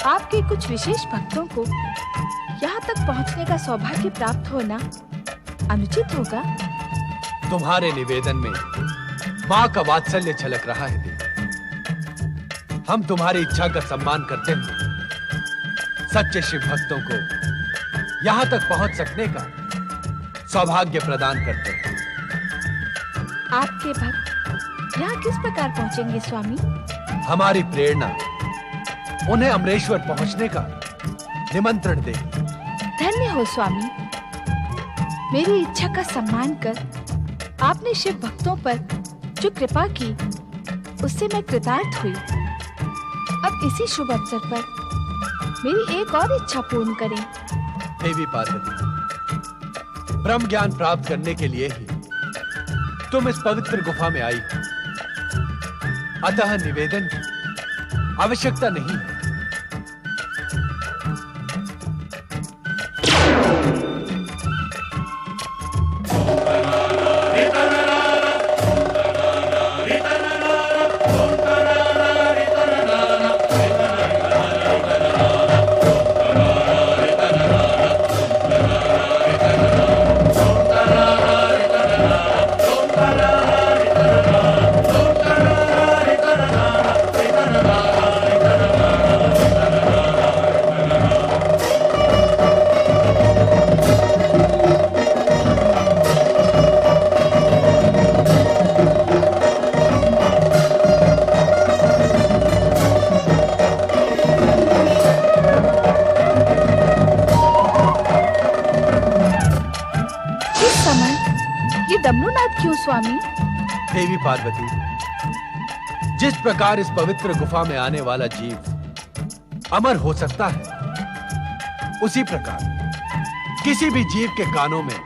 आपके कुछ विशेष भक्तों को यहाँ तक पहुँचने का सौभाग्य प्राप्त होना अनुचित होगा। तुम्हारे निवेदन में माँ का वात्सल्य झलक रहा है देवी। हम तुम्हारी इच्छा का सम्मान करते हुए सच्चे शिव भक्तों को यहाँ तक पहुँच सकने का सौभाग्य प्रदान करते हैं। आपके भक्त यहाँ किस प्रकार पहुँचेंगे स्वामी? हमारी प्रेरणा उन्हें अमरेश्वर पहुँचने का निमंत्रण देगी। धन्य हो स्वामी, मेरी इच्छा का सम्मान कर आपने शिव भक्तों पर जो कृपा की उससे मैं कृतार्थ हुई। अब इसी शुभ अवसर पर मेरी एक और इच्छा पूर्ण करें। देवी पार्वती, ब्रह्म ज्ञान प्राप्त करने के लिए ही तुम इस पवित्र गुफा में आई, अतः निवेदन की आवश्यकता नहीं है। क्यों स्वामी? देवी पार्वती, जिस प्रकार इस पवित्र गुफा में आने वाला जीव अमर हो सकता है, उसी प्रकार किसी भी जीव के कानों में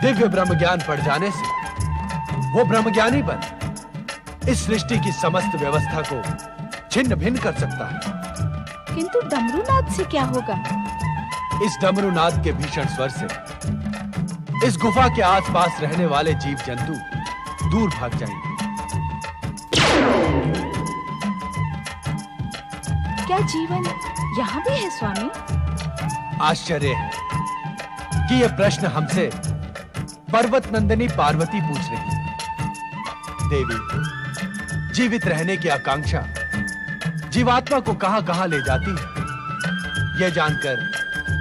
दिव्य ब्रह्म ज्ञान पड़ जाने से वो ब्रह्मज्ञानी बन इस सृष्टि की समस्त व्यवस्था को छिन्न भिन्न कर सकता है। किंतु डमरूनाद से क्या होगा? इस डमरूनाद के भीषण स्वर से इस गुफा के आसपास रहने वाले जीव जंतु दूर भाग जाएंगे। क्या जीवन यहाँ भी है स्वामी? आश्चर्य है कि यह प्रश्न हमसे पर्वत नंदिनी पार्वती पूछ रही है। देवी, जीवित रहने की आकांक्षा जीवात्मा को कहां-कहां ले जाती है, यह जानकर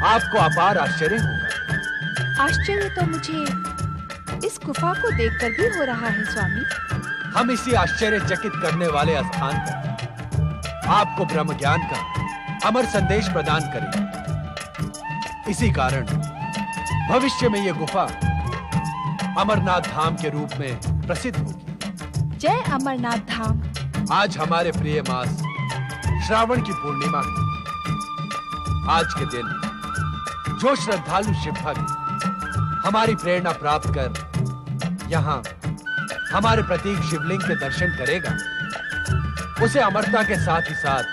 आपको अपार आश्चर्य होगा। आश्चर्य तो मुझे इस गुफा को देखकर भी हो रहा है स्वामी। हम इसी आश्चर्यचकित करने वाले स्थान पर आपको ब्रह्म ज्ञान का अमर संदेश प्रदान करें। इसी कारण भविष्य में यह गुफा अमरनाथ धाम के रूप में प्रसिद्ध होगी। जय अमरनाथ धाम। आज हमारे प्रिय मास श्रावण की पूर्णिमा है। आज के दिन जो श्रद्धालु शिव भक्त हमारी प्रेरणा प्राप्त कर यहाँ हमारे प्रतीक शिवलिंग के दर्शन करेगा, उसे अमरता के साथ ही साथ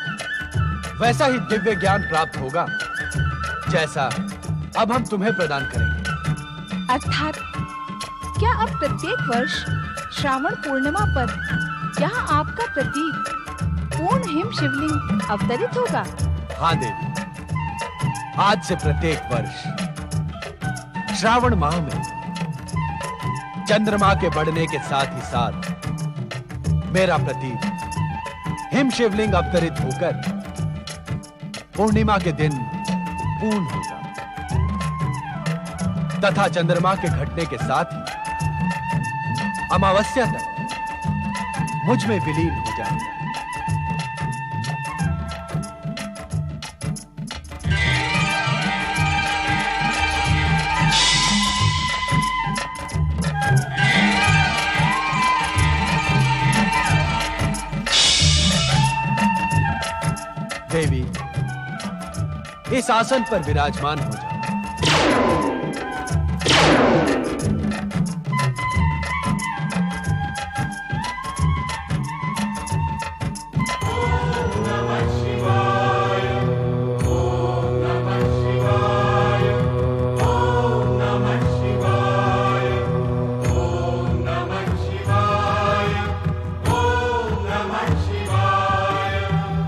वैसा ही दिव्य ज्ञान प्राप्त होगा जैसा अब हम तुम्हें प्रदान करेंगे। अर्थात क्या अब प्रत्येक वर्ष श्रावण पूर्णिमा पर यहाँ आपका प्रतीक पूर्ण हिम शिवलिंग अवतरित होगा? हाँ देवी, आज से प्रत्येक वर्ष श्रावण माह में चंद्रमा के बढ़ने के साथ ही साथ मेरा प्रतीक हिम शिवलिंग अवतरित होकर पूर्णिमा के दिन पूर्ण होगा तथा चंद्रमा के घटने के साथ ही अमावस्या तक मुझ में विलीन हो जाएगा। देवी, इस आसन पर विराजमान हो जाओ।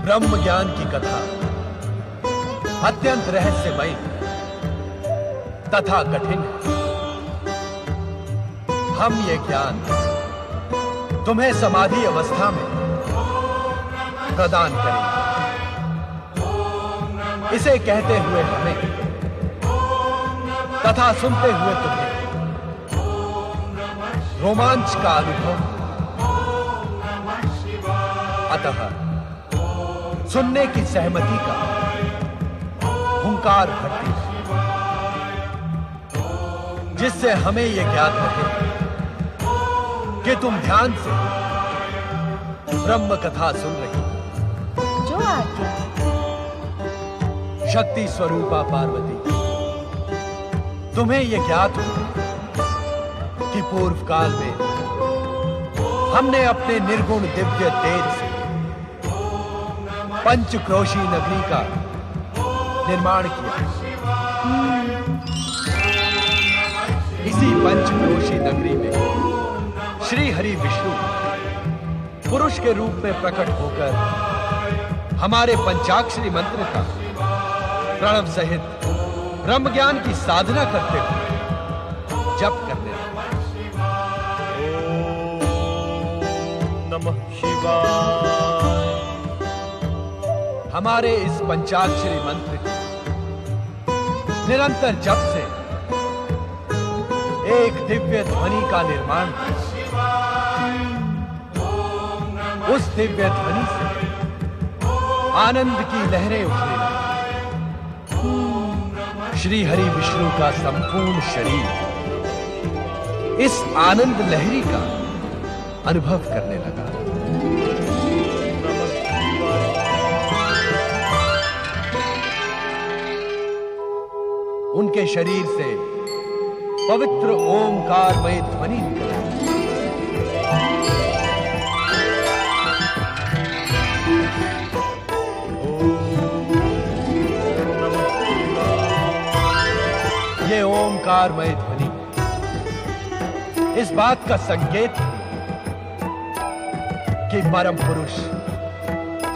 ब्रह्म ज्ञान की कथा अत्यंत रहस्यमय तथा कठिन है। हम ये ज्ञान तुम्हें समाधि अवस्था में प्रदान करेंगे। इसे कहते हुए हमें तथा सुनते हुए तुम्हें रोमांच का अनुभव। अतः सुनने की सहमति का हुंकार भरती है, जिससे हमें यह ज्ञात रहे कि तुम ध्यान से ब्रह्म कथा सुन रही हो। जो आज्ञा। शक्ति स्वरूपा पार्वती, तुम्हें यह ज्ञात हो कि पूर्व काल में हमने अपने निर्गुण दिव्य तेज से पंचक्रोशी नगरी का निर्माण किया। इसी पंचक्रोशी नगरी में श्री हरि विष्णु पुरुष के रूप में प्रकट होकर हमारे पंचाक्षरी मंत्र का प्रणव सहित ब्रह्म ज्ञान की साधना करते हुए जप करने लगे। ओम नमः शिवाय। हमारे इस पंचाक्षरी मंत्र के निरंतर जप से एक दिव्य ध्वनि का निर्माण हुआ। उस दिव्य ध्वनि से आनंद की लहरें उठने लगी। श्री हरि विष्णु का संपूर्ण शरीर इस आनंद लहरी का अनुभव करने लगा। उनके शरीर से पवित्र ओंकारमय ध्वनि निकली। ये ओंकारमय ध्वनि इस बात का संकेत है कि परम पुरुष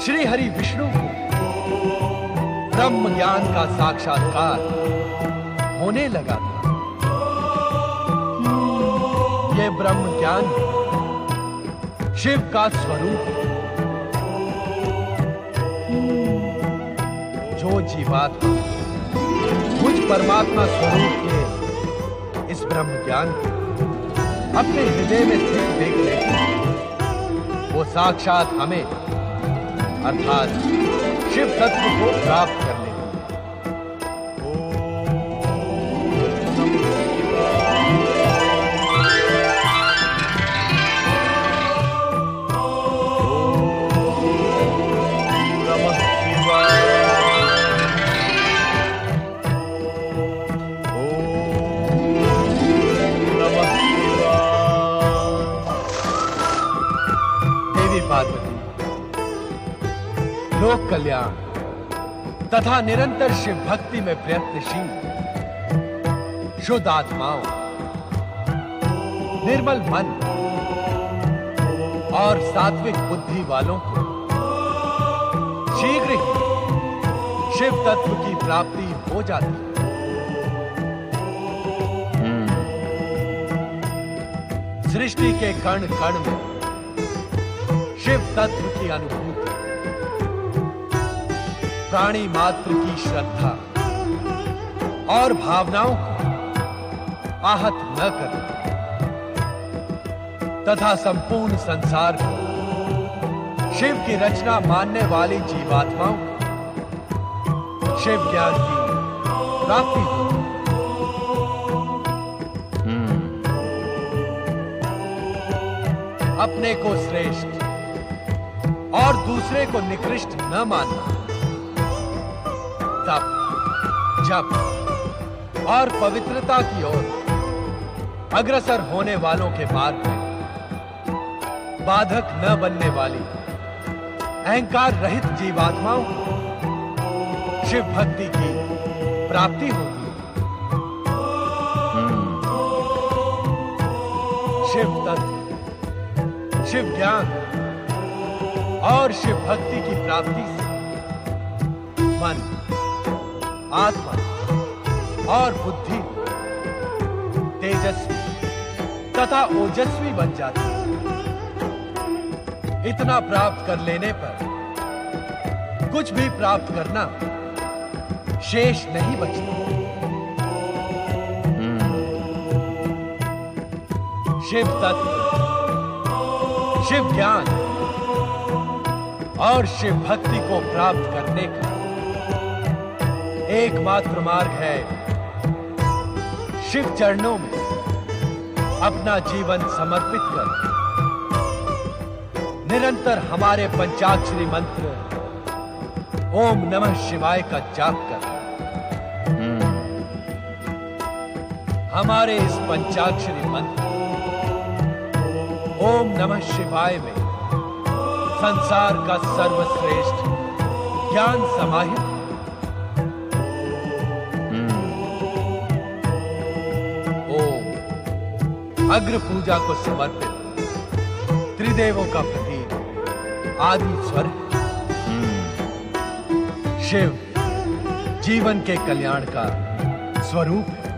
श्री हरि विष्णु को ब्रह्म ज्ञान का साक्षात्कार होने लगा था। ये ब्रह्म ज्ञान शिव का स्वरूप है। जो जीवात्मा मुझ परमात्मा स्वरूप के इस ब्रह्म ज्ञान को अपने हृदय में स्थित देख लेते, वो साक्षात हमें अर्थात शिव तत्व को प्राप्त कर लेते। लोक कल्याण तथा निरंतर शिव भक्ति में प्रयत्नशील शुद्ध आत्माओं, निर्मल मन और सात्विक बुद्धि वालों को शीघ्र ही शिव तत्व की प्राप्ति हो जाती है। सृष्टि के कण कण में शिव तत्व की अनुभूति, प्राणी मात्र की श्रद्धा और भावनाओं को आहत न करें तथा संपूर्ण संसार को शिव की रचना मानने वाली जीवात्माओं को शिव ज्ञान की प्राप्ति हो। अपने को श्रेष्ठ और दूसरे को निकृष्ट न मानना, तप, जप और पवित्रता की ओर अग्रसर होने वालों के मार्ग में बाधक न बनने वाली अहंकार रहित जीवात्माओं को शिव भक्ति की प्राप्ति होगी। शिव तत्व, शिव ज्ञान और शिव भक्ति की प्राप्ति से मन आत्मा और बुद्धि तेजस्वी तथा ओजस्वी बन जाती है। इतना प्राप्त कर लेने पर कुछ भी प्राप्त करना शेष नहीं बचता। शिव तत्व, शिव ज्ञान और शिव भक्ति को प्राप्त करने का एकमात्र मार्ग है शिव चरणों में अपना जीवन समर्पित कर निरंतर हमारे पंचाक्षरी मंत्र ओम नमः शिवाय का जाप कर। हमारे इस पंचाक्षरी मंत्र ओम नमः शिवाय में संसार का सर्वश्रेष्ठ ज्ञान समाहित। ओम अग्र पूजा को समर्पित त्रिदेवों का प्रतीक आदि स्वर। शिव जीवन के कल्याण का स्वरूप है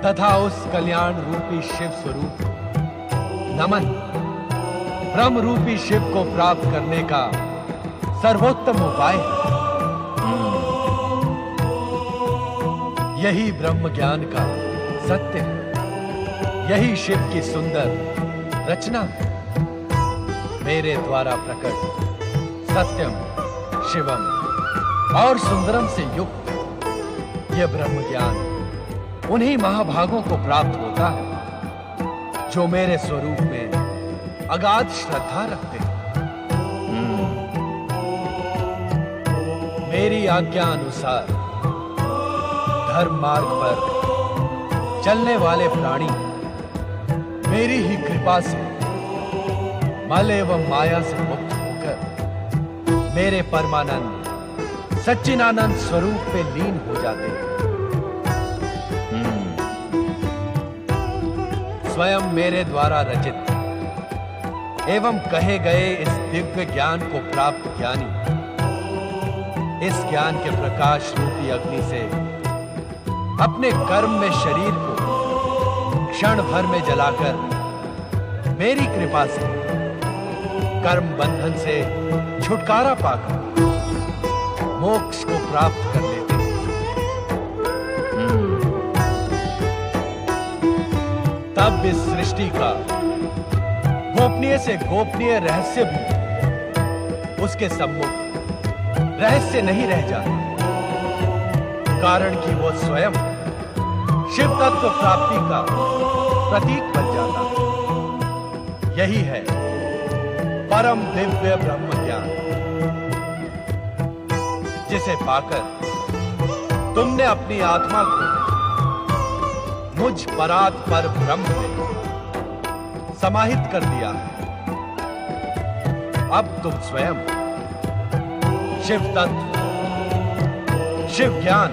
तथा उस कल्याण रूपी शिव स्वरूप नमन ब्रह्म रूपी शिव को प्राप्त करने का सर्वोत्तम उपाय है। यही ब्रह्म ज्ञान का सत्य है, यही शिव की सुंदर रचना है। मेरे द्वारा प्रकट सत्यम शिवम और सुंदरम से युक्त यह ब्रह्म ज्ञान उन्हीं महाभागों को प्राप्त होता है जो मेरे स्वरूप में अगाध श्रद्धा रखते हैं। मेरी आज्ञा अनुसार धर्म मार्ग पर चलने वाले प्राणी मेरी ही कृपा से मल एवं माया से मुक्त होकर मेरे परमानंद सच्चिदानंद स्वरूप में लीन हो जाते हैं। स्वयं मेरे द्वारा रचित एवं कहे गए इस दिव्य ज्ञान को प्राप्त ज्ञानी इस ज्ञान के प्रकाश रूपी अग्नि से अपने कर्म में शरीर को क्षण भर में जलाकर मेरी कृपा से कर्म बंधन से छुटकारा पाकर मोक्ष को प्राप्त कर लेते हैं। तब इस सृष्टि का गोपनीय से गोपनीय रहस्य भी उसके सम्मुख रहस्य नहीं रह जाता, कारण कि वो स्वयं शिव तत्व प्राप्ति का प्रतीक बन जाता है। यही है परम दिव्य ब्रह्म ज्ञान जिसे पाकर तुमने अपनी आत्मा को मुझ परात पर ब्रह्म में समाहित कर दिया है। अब तुम स्वयं शिव तत्व, शिव ज्ञान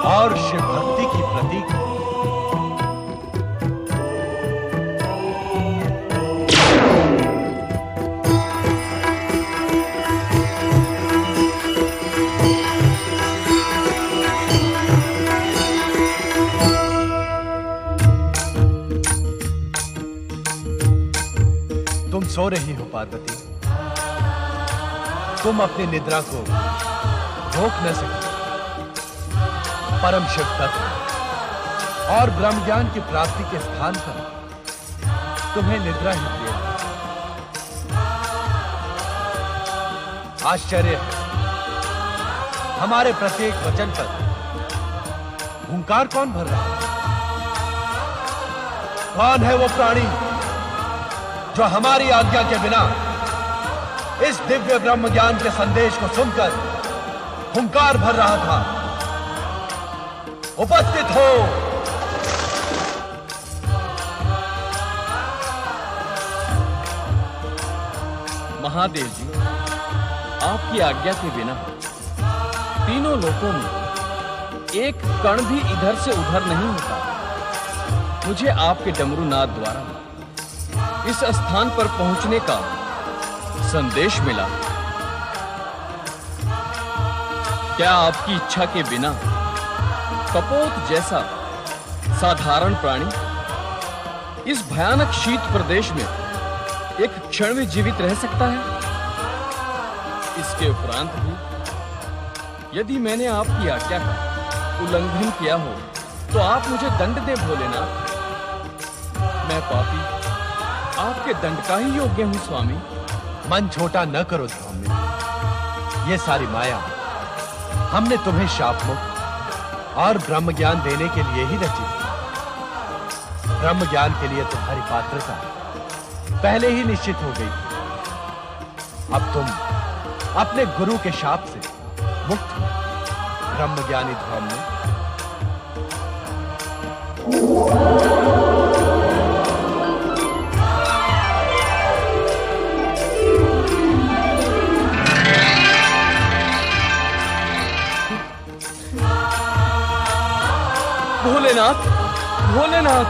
और शिव भक्ति की प्रतीक हो। तुम सो रही हो पार्वती, तुम अपनी निद्रा को रोक न सकी। परम शिव तत्व और ब्रह्म ज्ञान की प्राप्ति के स्थान पर तुम्हें निद्रा ही प्रिय है। आश्चर्य है, हमारे प्रत्येक वचन पर हुंकार कौन भर रहा है? कौन है वो प्राणी जो हमारी आज्ञा के बिना इस दिव्य ब्रह्म ज्ञान के संदेश को सुनकर हुंकार भर रहा था? उपस्थित हो। महादेव जी, आपकी आज्ञा के बिना तीनों लोकों में एक कण भी इधर से उधर नहीं होता। मुझे आपके डमरूनाद द्वारा इस स्थान पर पहुंचने का संदेश मिला। क्या आपकी इच्छा के बिना कपोत जैसा साधारण प्राणी इस भयानक शीत प्रदेश में एक क्षण में जीवित रह सकता है? इसके उपरांत भी यदि मैंने आपकी आज्ञा का उल्लंघन किया हो तो आप मुझे दंड दे भोलेनाथ। मैं पापी आपके दंड का ही योग्य हूं स्वामी। मन छोटा न करो धौम्य। ये सारी माया हमने तुम्हें शाप मुक्त और ब्रह्म ज्ञान देने के लिए ही रची थी। ब्रह्म ज्ञान के लिए तुम्हारी पात्रता पहले ही निश्चित हो गई थी। अब तुम अपने गुरु के शाप से मुक्त हो ब्रह्म ज्ञानी धौम्य। भोलेनाथ, भोलेनाथ।